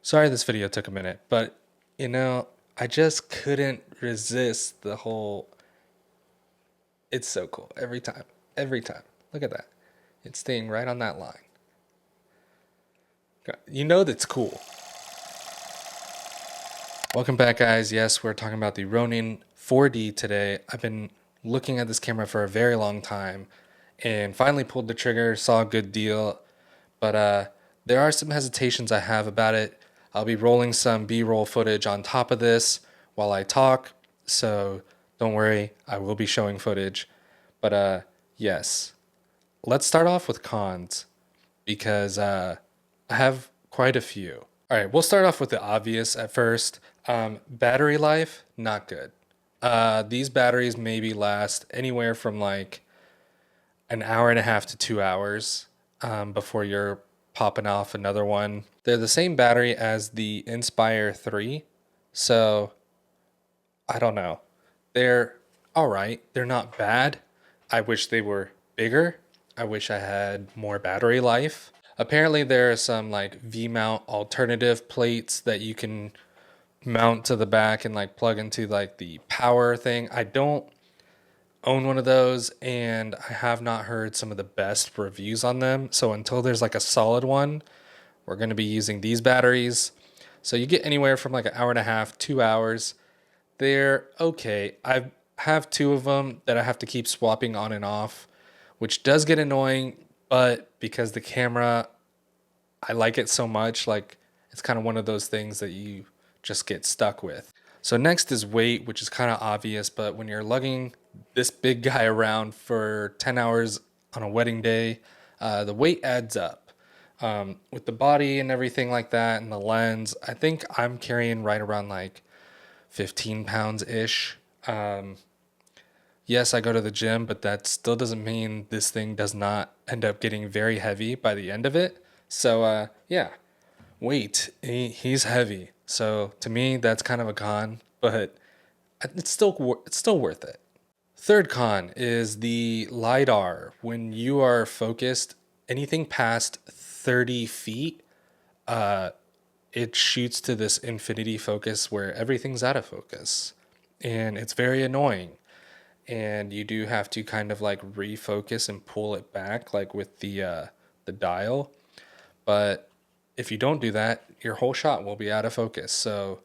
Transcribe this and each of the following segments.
Sorry this video took a minute, but I just couldn't resist the whole. It's so cool every time. Every time. Look at that. It's staying right on that line. You know that's cool. Welcome back, guys. Yes, we're talking about the Ronin 4D today. I've been looking at this camera for a very long time and finally pulled the trigger, saw a good deal, but there are some hesitations I have about it. I'll be rolling some B-roll footage on top of this while I talk, so don't worry, I will be showing footage. But yes, let's start off with cons because I have quite a few. All right, we'll start off with the obvious at first. Battery life, not good. These batteries maybe last anywhere from like an hour and a half to 2 hours before you're popping off another one. They're the same battery as the Inspire 3, so I don't know. They're all right. They're not bad. I wish they were bigger. I wish I had more battery life. Apparently there are some like V-mount alternative plates that you can mount to the back and like plug into like the power thing. I don't own one of those and I have not heard some of the best reviews on them. So until there's like a solid one, we're going to be using these batteries. So you get anywhere from like an hour and a half, 2 hours. They're okay. I have two of them that I have to keep swapping on and off, which does get annoying, but because the camera, I like it so much, like it's kind of one of those things that you just get stuck with. So next is weight, which is kind of obvious, but when you're lugging this big guy around for 10 hours on a wedding day, the weight adds up. With the body and everything like that and the lens, I think I'm carrying right around like 15 pounds ish. Yes, I go to the gym, but that still doesn't mean this thing does not end up getting very heavy by the end of it. So, yeah, weight, he's heavy. So to me, that's kind of a con, but it's still worth it. Third con is the LiDAR. When you are focused, anything past 30 feet, it shoots to this infinity focus where everything's out of focus. And it's very annoying. And you do have to kind of like refocus and pull it back like with the dial. But if you don't do that, your whole shot will be out of focus. So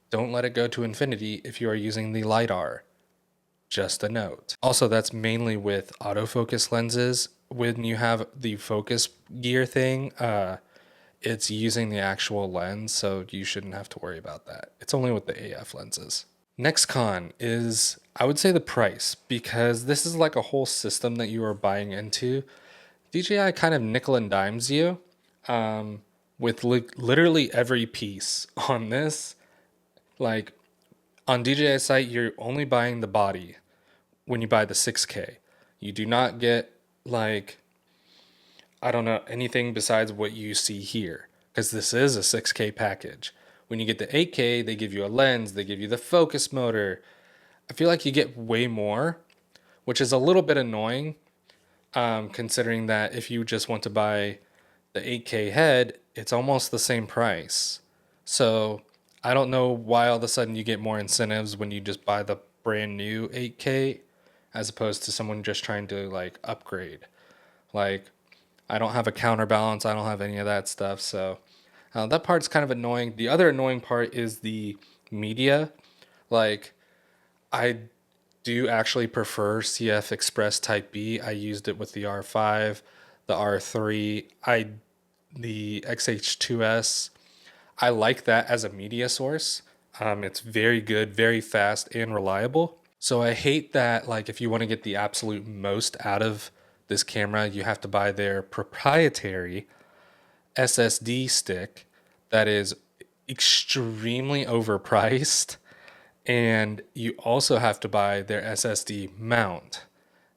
don't let it go to infinity if you are using the LiDAR. Just a note. Also, that's mainly with autofocus lenses. When you have the focus gear thing, it's using the actual lens, so you shouldn't have to worry about that. It's only with the AF lenses. Next con is, I would say, the price, because this is like a whole system that you are buying into. DJI kind of nickel and dimes you with literally every piece on this. Like on DJI's site, you're only buying the body when you buy the 6K. You do not get like, I don't know, anything besides what you see here, because this is a 6K package. When you get the 8K, they give you a lens, they give you the focus motor. I feel like you get way more, which is a little bit annoying, considering that if you just want to buy the 8K head, it's almost the same price. So I don't know why all of a sudden you get more incentives when you just buy the brand new 8K as opposed to someone just trying to like upgrade. Like, I don't have a counterbalance, I don't have any of that stuff. So that part's kind of annoying. The other annoying part is the media. Like, I do actually prefer CF Express Type B. I used it with the R5, the R3, the XH2S. I like that as a media source. It's very good, very fast, and reliable. So I hate that, like, if you want to get the absolute most out of this camera, you have to buy their proprietary SSD stick that is extremely overpriced. And you also have to buy their SSD mount.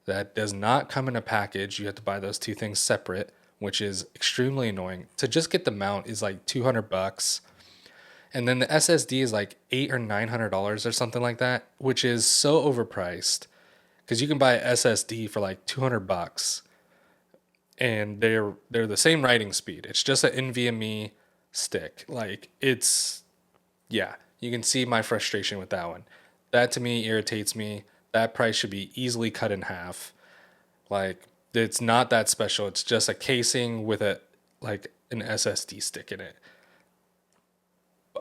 That does not come in a package. You have to buy those two things separate, which is extremely annoying. To just get the mount is like $200. And then the SSD is like $800 or $900 or something like that, which is so overpriced because you can buy a SSD for like $200 and they're the same writing speed. It's just an NVMe stick. Like yeah, you can see my frustration with that one. That to me irritates me. That price should be easily cut in half. Like it's not that special. It's just a casing with a like an SSD stick in it.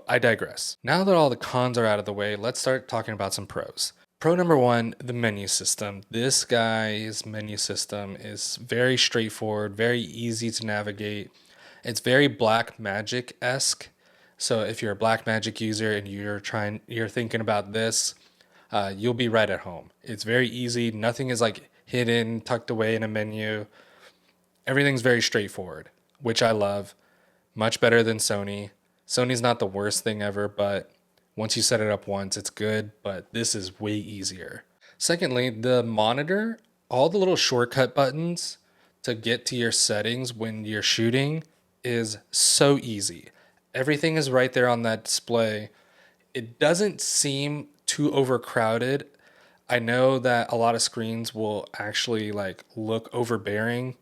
I digress. Now that all the cons are out of the way, let's start talking about some pros. Pro number one, the menu system. This guy's menu system is very straightforward, very easy to navigate. It's very Black Magic-esque. So if you're a Black Magic user and you're thinking about this, you'll be right at home. It's very easy. Nothing is like hidden, tucked away in a menu. Everything's very straightforward, which I love. Much better than Sony. Sony's not the worst thing ever, but once you set it up once, it's good, but this is way easier. Secondly, the monitor, all the little shortcut buttons to get to your settings when you're shooting is so easy. Everything is right there on that display. It doesn't seem too overcrowded. I know that a lot of screens will actually like look overbearing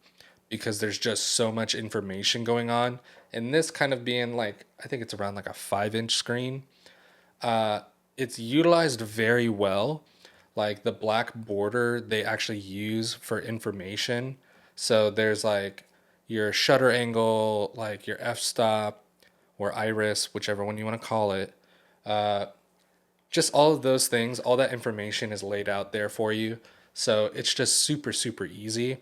because there's just so much information going on. And this kind of being like, I think it's around like a 5-inch screen. It's utilized very well. Like the black border they actually use for information. So there's like your shutter angle, like your f-stop or iris, whichever one you want to call it. Just all of those things, all that information is laid out there for you. So it's just super, super easy.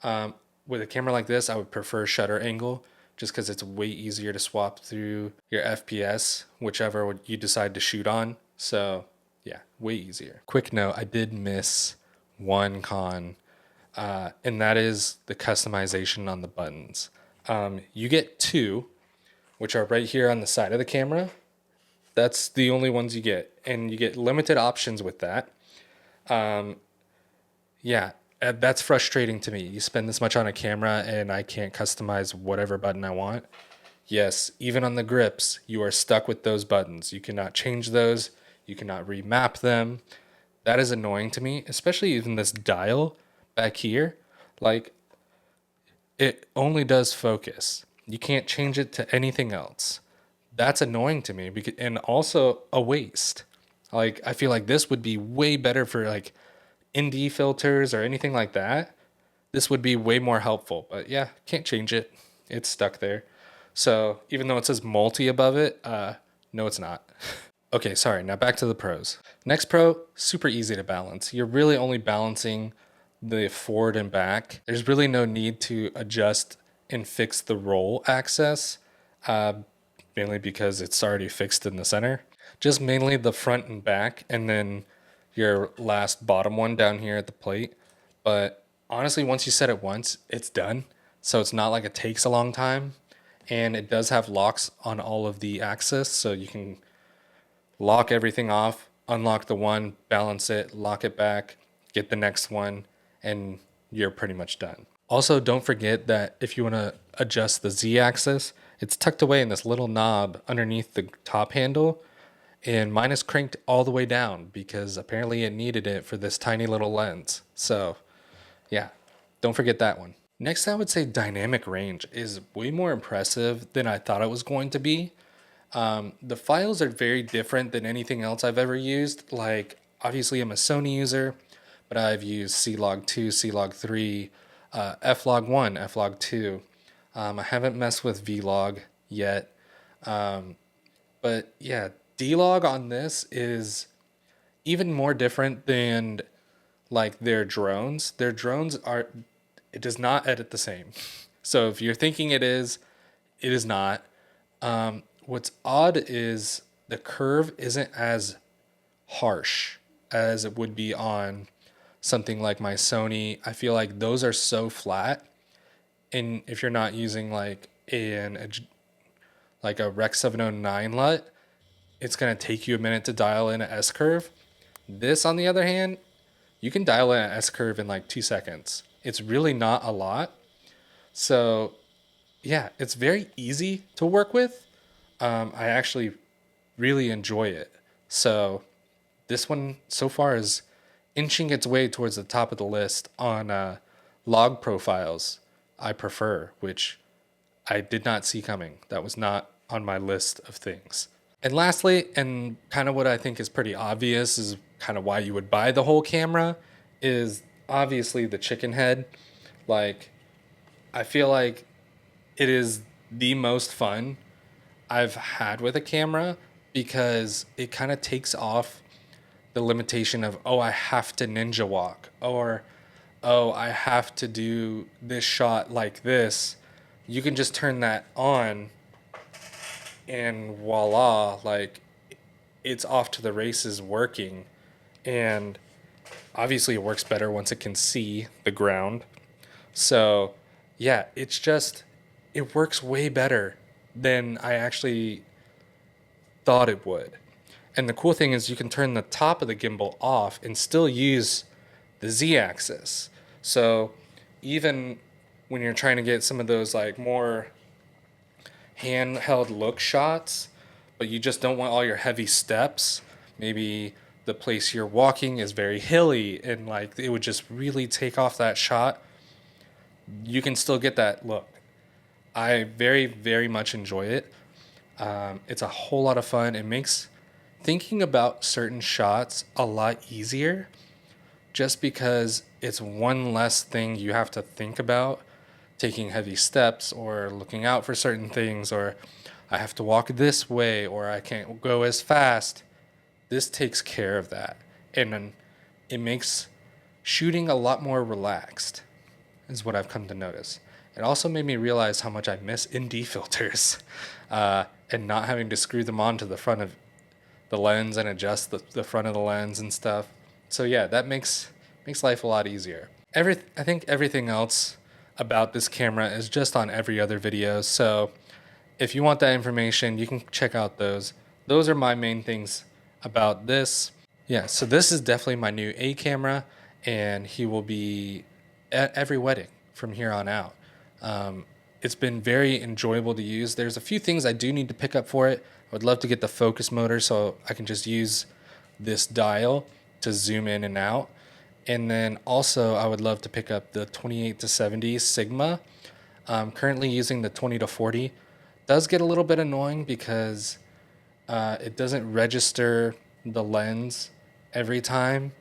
With a camera like this, I would prefer shutter angle just because it's way easier to swap through your FPS, whichever you decide to shoot on. So yeah, way easier. Quick note, I did miss one con, and that is the customization on the buttons. You get two, which are right here on the side of the camera. That's the only ones you get, and you get limited options with that. Yeah, that's frustrating to me. You spend this much on a camera and I can't customize whatever button I want. Yes, even on the grips, you are stuck with those buttons. You cannot change those. You cannot remap them. That is annoying to me, especially even this dial back here. Like, it only does focus. You can't change it to anything else. That's annoying to me because, and also a waste. Like, I feel like this would be way better for like ND filters or anything like that. This would be way more helpful, but yeah, can't change it. It's stuck there. So even though it says multi above it, no, it's not. Okay, sorry. Now back to the pros. Next pro, super easy to balance. You're really only balancing the forward and back. There's really no need to adjust and fix the roll axis, mainly because it's already fixed in the center. Just mainly the front and back, and then your last bottom one down here at the plate. But honestly, once you set it once, it's done. So it's not like it takes a long time. And it does have locks on all of the axis, so you can lock everything off, unlock the one, balance it, lock it back, get the next one, and you're pretty much done. Also, don't forget that if you want to adjust the Z-axis, it's tucked away in this little knob underneath the top handle, and mine is cranked all the way down because apparently it needed it for this tiny little lens. So yeah, don't forget that one. Next, I would say dynamic range is way more impressive than I thought it was going to be. The files are very different than anything else I've ever used. Like, obviously I'm a Sony user, but I've used C-Log2, C-Log3, F-Log1, F-Log2. I haven't messed with V-Log yet. But yeah, D-Log on this is even more different than like their drones. Their drones are, it does not edit the same. So if you're thinking it is not. What's odd is the curve isn't as harsh as it would be on something like my Sony. I feel like those are so flat, and if you're not using like like a Rec 709 LUT, it's gonna take you a minute to dial in a S curve. This, on the other hand, you can dial in an S curve in like 2 seconds. It's really not a lot. So yeah, it's very easy to work with. I actually really enjoy it. So this one so far is inching its way towards the top of the list on log profiles I prefer, which I did not see coming. That was not on my list of things. And lastly, and kind of what I think is pretty obvious is kind of why you would buy the whole camera, is obviously the chicken head. Like, I feel like it is the most fun I've had with a camera because it kind of takes off the limitation of, oh, I have to ninja walk, or oh, I have to do this shot like this. You can just turn that on and voila, like it's off to the races working. And obviously it works better once it can see the ground. So yeah, it works way better than I actually thought it would. And the cool thing is you can turn the top of the gimbal off and still use the Z-axis. So even when you're trying to get some of those like more handheld look shots, but you just don't want all your heavy steps, maybe the place you're walking is very hilly and like it would just really take off that shot, you can still get that look. I very, very much enjoy it. It's a whole lot of fun. It makes thinking about certain shots a lot easier just because it's one less thing you have to think about, taking heavy steps or looking out for certain things, or I have to walk this way or I can't go as fast. This takes care of that. And then it makes shooting a lot more relaxed, is what I've come to notice. It also made me realize how much I miss ND filters and not having to screw them onto the front of the lens and adjust the front of the lens and stuff. So yeah, that makes life a lot easier. I think everything else about this camera is just on every other video. So if you want that information, you can check out those. Those are my main things about this. Yeah, so this is definitely my new A camera, and he will be at every wedding from here on out. It's been very enjoyable to use. There's a few things I do need to pick up for it. I would love to get the focus motor so I can just use this dial to zoom in and out. And then also I would love to pick up the 28-70 Sigma. Currently using the 20-40. Does get a little bit annoying because it doesn't register the lens every time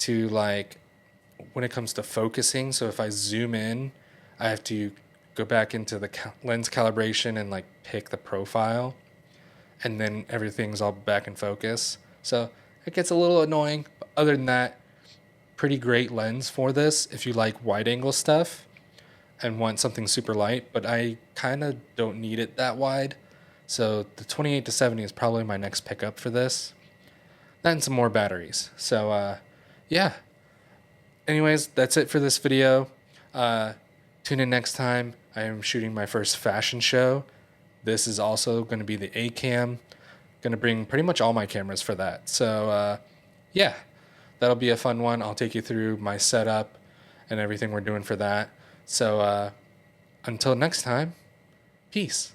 to like when it comes to focusing. So if I zoom in, I have to go back into the lens calibration and like pick the profile, and then everything's all back in focus. So it gets a little annoying. But other than that, pretty great lens for this if you like wide angle stuff and want something super light, but I kind of don't need it that wide. So the 28-70 is probably my next pickup for this. That and some more batteries. So yeah. Anyways, that's it for this video. Tune in next time. I am shooting my first fashion show. This is also going to be the A cam. Going to bring pretty much all my cameras for that. So yeah, that'll be a fun one. I'll take you through my setup and everything we're doing for that. So until next time, peace.